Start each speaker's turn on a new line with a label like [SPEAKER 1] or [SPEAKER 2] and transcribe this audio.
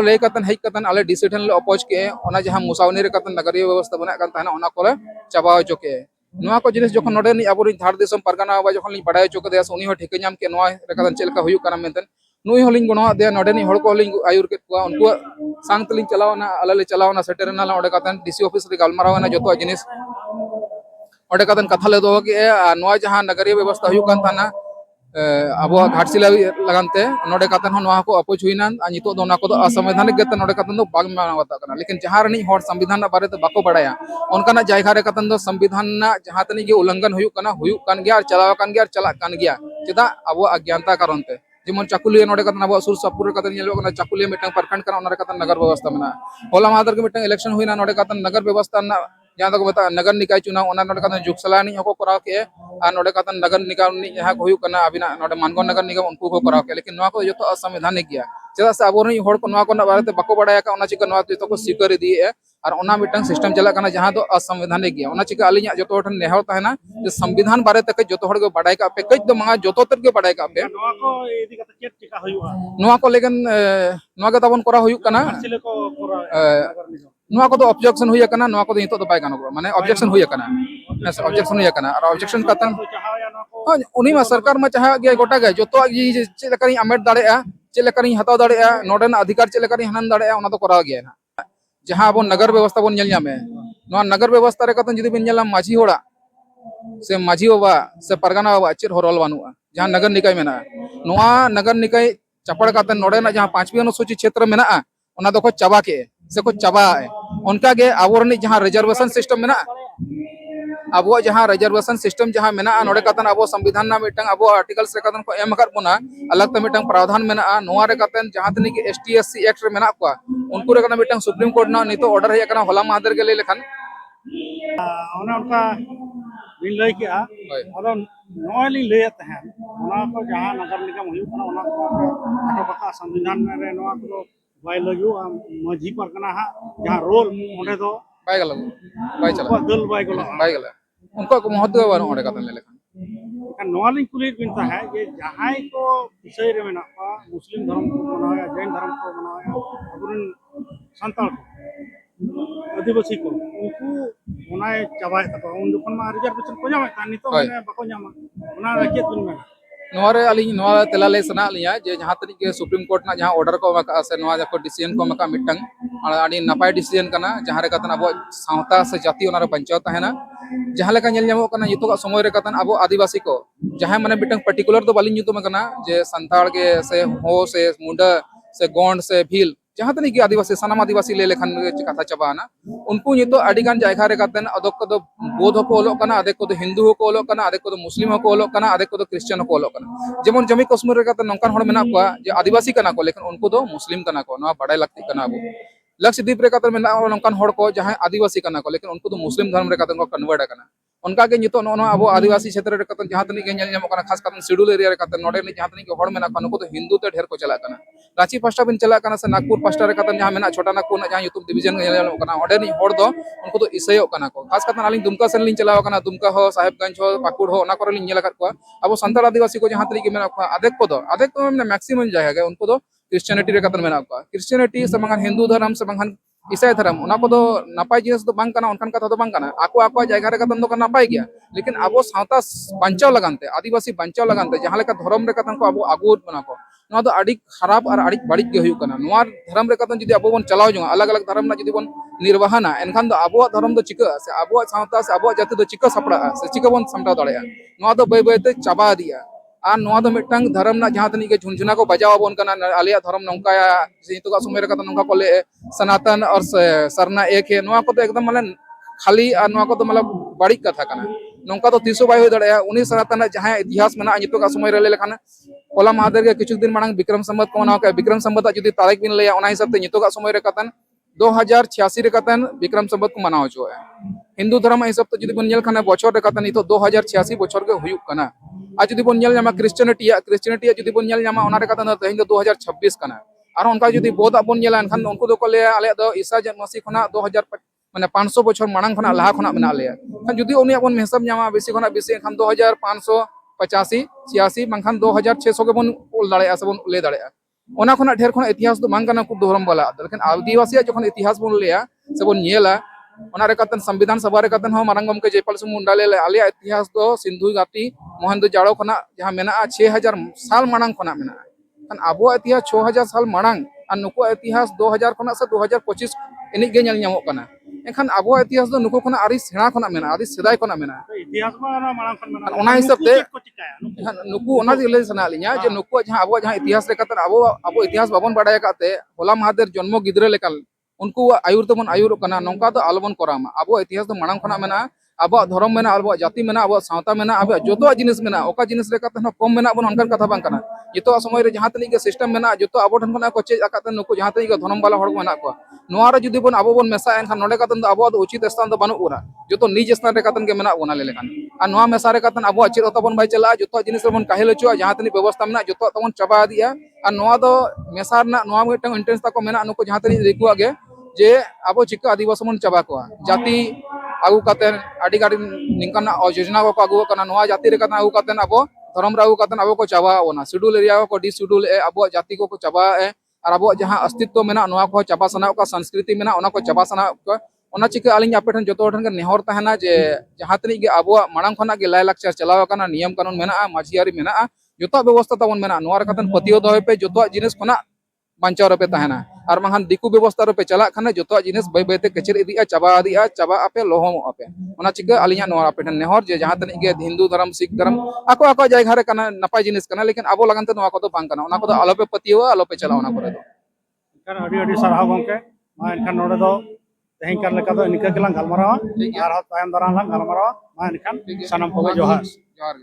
[SPEAKER 1] ले कतन हेज कतन आले डिसीजन ले अपोज के ओना जहां मुसावनी रे कतन नगरीय व्यवस्था बना कन ताना ओना कोले चाबा जो के नोआ को जिनिस जखन नोडे नि आबोरी धार देशम परगना बा जखन लिं बडाय चोक देस उनी हो ठिक नाम के नोआ रे कतन चेलका हुयु कना मेंतन नुई होलिंग गनो दे नोडे नि हड़ को होलिंग आयुर के कुआ उनको सांग तलिंग चलावना आले ले चलावना सेटरना ला ओडे कतन डीसी ऑफिस रे गालमारावना जतो जिनिस ओडे कतन कथा ले दो के नोआ जहां नगरीय व्यवस्था हुयु कन ताना अब घाटशिला लगानते नोडे कतन नोआ को अपोज हुइना नितो दो ना को असंवैधानिक गते नोडे कतन दो बाग मानवता कना लेकिन जहां रनी हर संविधान बारे ते बाको बडाया उनकाना जायगा रे कतन दो संविधान ना जहां तनी के उल्लंघन हुयु कान गया और चलाव कान गया और चला कान गया चेदा अब अज्ञानता कारण ते जेमन चाकुलिया नोडे कतन अब सुर सपुर कतन नेलो कना चाकुलिया मिटन प्रखंड कना ओना कतन नगर व्यवस्था मेना होला मादर के मिटन इलेक्शन हुइना नोडे कतन नगर व्यवस्था ना जहां तक बता नगर निकाय चुनाव ओना नोडे कतन जुगसलानी हको कराव के आ नोडे कतन नगर निकाय नि जहां हुयु कना अबिना नोडे मानगोन नगर निगम उनको को कराव के लेकिन नोआ को जतो असंवैधानिक गया चेदा से अब रनी हड़ को नोआ को बारे ते बाको बडाया का ओना चिका नोआ जतो को स्वीकार दिए और ओना मिटन सिस्टम चला कना जहां दो असंवैधानिक गया ओना चिका अलिया जतो ठन नेहर ताहना जे संविधान बारे ते जतो हड़ को बडाय का पे कज दो मांगा जतो तर के बडाय का पे
[SPEAKER 2] नोआ को इदी कते चेक चिका हुयुआ
[SPEAKER 1] नोआ को लेकिन नोआ के तबन करा हुयु कना
[SPEAKER 2] सिले को नगर निगम
[SPEAKER 1] नोआ को तो ऑब्जेक्शन हुई कना नोआ को तो बाय गानो माने ऑब्जेक्शन हुई कना ऑब्जेक्शन हुई कना और ऑब्जेक्शन कतन
[SPEAKER 2] चाहाया ना को
[SPEAKER 1] उनी मा सरकार मा चाहा गया गोटा गया जतो चे लेकरी अमेट दाड़ेया चे लेकरी हताव दाड़ेया नोडन अधिकार चे लेकरी हनन दाड़ेया ओना तो करा गया ना जहां अब नगर व्यवस्था बन नेल न्यामे नोआ नगर व्यवस्था रे कतन जदी बिन नेला माझी होड़ा से माझी बाबा से परगना बाबा चेर हरल बानुआ जहां नगर निकाय मेना नोआ नगर निकाय चपड़ कतन नोडे ना जहां 5वीं अनुसूची क्षेत्र मेना ओना दो को चाबा के से को चाबा उनका गे आबोरनी जहां रिजर्वेशन सिस्टम मेना अब जहां रिजर्वेशन सिस्टम जहां मेना नोडे कतन अब संविधान ना मिटंग अब आर्टिकल्स रे कतन को एम कर बोना अलग ते मिटंग प्रावधान मेना नोआ रे कतन जहां तनी के एसटी एससी एक्ट रे मेना को उनको रे कतन मिटंग सुप्रीम कोर्ट ना नितो ऑर्डर हे कना होला मादर के ले लेखन
[SPEAKER 2] ओना उनका बिन लई के अदो नोय लिंग लई तहे ओना को जहां नगर निगम हुयु कना ओना को आटो बका संविधान रे नोआ को बाय लजु माझी परगना हा जहां रोल ओंडे दो
[SPEAKER 1] बाय गला बाय चला
[SPEAKER 2] दल बाय गला
[SPEAKER 1] बाय गला उनको को महत्व बानो ओडे कतन ले लेखन
[SPEAKER 2] kan noa ling kulit binta hai je jahai ko bisay re mena pa muslim dharam ko manaya jain dharam ko manaya aburin santal ko adivasi ko unku onay chabai ta un jokhan ma reservation ko nyama ta nito mane bako nyama ona rakyat bin mena
[SPEAKER 1] नोरे Ali नोआ तेला ले सना लिया जे जहां तनी के supreme court ना जहां order को मका से नोआ जको डिसीजन को मका मिटंग आडी नपाय डिसीजन कना जहां रे कतन अब सावता से जाति ओना रे बंचाव ताहेना जहां लेका नेल ᱧᱟᱢᱚᱜ कना युतो का समय रे कतन अब आदिवासी को जहां माने मिटंग पर्टिकुलर तो बालिन युतो कना जे संताल के से हो से मुंडा से गोंड से भील जहां तनी के आदिवासी सनाम आदिवासी ले लेखन कथा चबाना उनको नितो अडिगान जायगा रे कतन अदक को बौद्ध को ओलो कना अदक को हिंदू को ओलो कना अदक को मुस्लिम को ओलो कना अदक को क्रिश्चियन को ओलो कना जेमन जमी कश्मीर रे कतन नंकान हड़ मेना को जे आदिवासी कना को लेकिन उनको तो मुस्लिम कना को ना बड़ाई लगती कना अब लक्षद्वीप रे कतन मेना नंकान हड़ को जहां आदिवासी कना को लेकिन उनको तो मुस्लिम धर्म रे कतन को कन्वर्ट कना उनका के नितो नो अब आदिवासी क्षेत्र रे कतन जहां तनी के नेल ᱧᱟᱢᱚᱜ कना खास कतन शेड्यूल एरिया रे कतन नोडे जहां तनी के हड़ मेना को उनको तो हिंदू ते ढेर को चला कना रांची पास्टा बिन चला कना से नागपुर पास्टा रे कतन जहां मेना छोटा नागपुर ना जहां यूट्यूब डिवीजन नेल ᱧᱟᱢᱚᱜ कना ओडे नि हड़ दो उनको तो ईसाइयो कना को खास कतन आलिन दुमका सेन लिन चलाव कना दुमका हो साहेबगंज हो पाकुड़ हो ओना करे लिन नेल कर को अब संताल आदिवासी को जहां तनी के मेना को आदेक को मैक्सिमम जायगा उनको तो क्रिश्चियनिटी रे कतन मेना को क्रिश्चियनिटी से बंगान हिंदू धर्म से बंगान ईसाई धर्म उना को दो नापाय जिनिस दो बांग कना उनकान कथा दो बांग कना आको जायगा रे कतन दो कना नापाय गया लेकिन अब सावता बंचाव लगानते आदिवासी बंचाव लगानते जहां लेका धर्म रे कतन को अब आगु बना को नोआ दो अड़ी खराब और अड़ी बड़ी के हुयु कना नोआ धर्म रे कतन जदी अब बन चलाव जो अलग अलग धर्म ना जदी बन निर्वाहना एनखान दो अब धर्म दो चिका से अब सावता से अब जाति दो चिका सपड़ा से चिका बन समटाव दाड़या नोआ दो बय ते चाबा दिया और नोआ दो मिटंग धर्म ना जहां तनी के झुनझुना को बजाव बन कना आलिया धर्म नंका नितो का समय रे कतन नंका को ले सनातन और सरना एक है नोआ को तो एकदम माने खाली और नोआ को तो मतलब बड़ी कथा कना नौका तो तीसो बाय हो दड़या उनी सनातन जहां इतिहास मेना नितो का समय रे ले लेखान होला महादेव के किछु दिन मांग विक्रम संवत को मनाव के विक्रम संवत जदी तारीख बिन ले ओना हिसाब ते नितो का समय रे कतन 2086 रे कतन विक्रम संवत को मनाव जो है हिंदू धर्म हिसाब ते जदी बन नेल खाना बछर रे कतन नितो 2086 बछर के हुयु कना आ जदी बन नेल जामा क्रिश्चियनिटी जदी बन नेल जामा ओना रे कतन तेहिन दो 2026 कना और उनका जदी बोध अपन नेला एनखान उनको दो को ले आले दो ईसा मसीह खना 2000 माने 500 बछर मांग खना लाहा खना मेना ले जदी उनी अपन हिसाब जामा बेसी खना बेसी खान 2585 86 बंखान 2600 के बन उल दाड़े से बन ले दाड़े ओना खना ढेर खना इतिहास तो मांग kana खूब धर्म वाला लेकिन आदिवासी जखन इतिहास बन लिया से बन नेला ओना रे कतन संविधान सभा रे कतन हो मारंग गमके जयपाल मुंडा ले आलिया इतिहास दो सिंधु घाटी मोहनदो जाड़ो खना जहां मेना 6000 साल मांग खना मेना kan abo इतिहास 6000 साल मांग और नुको इतिहास 2000 खना से 2025 एनिक गे नेल ᱧᱟᱢᱚᱜ kana एखान abo इतिहास दो नुको खना आरी सेणा खना मेना आरी सेदाय खना मेना
[SPEAKER 2] इतिहास में ना मांग खन में
[SPEAKER 1] ओना हिसाब ते
[SPEAKER 2] को चिकाया
[SPEAKER 1] नुकु ओना दिले सना लिया जे नुकु जहां जहां इतिहास रे कतर abo इतिहास बाबन बाडाय काते होला महादेर जन्म गिद्रे लेकल उनको आयुर तबन आयुर कना नौका तो आलोबन करामा abo इतिहास तो मांग खना मेना abo धर्म मेना abo जाति मेना abo सावता मेना abo जोतो जिनिस मेना ओका जिनिस रे कते कम मेना बन अनकर कथा बांग कना जितो समय रे जहां तनी के सिस्टम मेना जोतो abo ठन खना को चेज आकाते नुकु जहां तनी के धर्म वाला हड़ मेना को नोआ रे जुदी बन abo बन मेसा एनखान नोडे कतन दो abo उचित स्थान दो बानु उरा जोतो निज स्थान रे कतन के मेना बोना ले लेखान आ नोआ मेसा रे कतन abo चेद तबन बाय चला जोतो जिनिस रे बन काहेल चुआ जहां तनी व्यवस्था मेना जोतो तबन चबा दिया आ नोआ दो मेसा रना नोआ मिटन इंटेंस ताको मेना नुकु जहां तनी रिकुआ गे जे abo चिका आदिवासी मन चबा को जाति आगु कातेन आडी गाडी निंकन योजना को आगु कना नोआ जाति रे कतना आगु कातेन abo धर्म रे आगु कातेन abo को चाबा ओना शेड्यूल एरिया को डी शेड्यूल ए abo जाति को चाबा ए और abo जहां अस्तित्व मेना नोआ को चाबा सना का संस्कृति मेना ओना को चाबा सना को ओना चिका आलिन आपे ठन जतो ठन के नेहर तहना जे जहां तनी के abo मांग खना के लाय लाक्चर चलाव कना नियम कानून मेना माझियारी मेना जतो व्यवस्था तबन मेना नोआ रे कतन पतियो दोय पे जतो जिनिस खना बांचाव रपे तहना और मांगन दिकु व्यवस्था रपे चला खाने जो जिनिस बै बैते कचर इदिया चाबा आपे लोहम आपे ओना चिका अलिया नोआ आपे ठन नेहर जे जहां तनी के हिंदू धर्म सिख धर्म आको आको जायगा रे कना नपाय जिनिस कना लेकिन abo लगन ते नोआ को तो बांग कना ओना को तो आलोपे पतियो आलोपे चला ओना करे दो
[SPEAKER 2] kan adi adi sarah gomke ma enkan node do tehin kan leka do inika gelang galmarawa ar hat tayam daran lang galmarawa ma enkan sanam koge johar
[SPEAKER 1] जोहार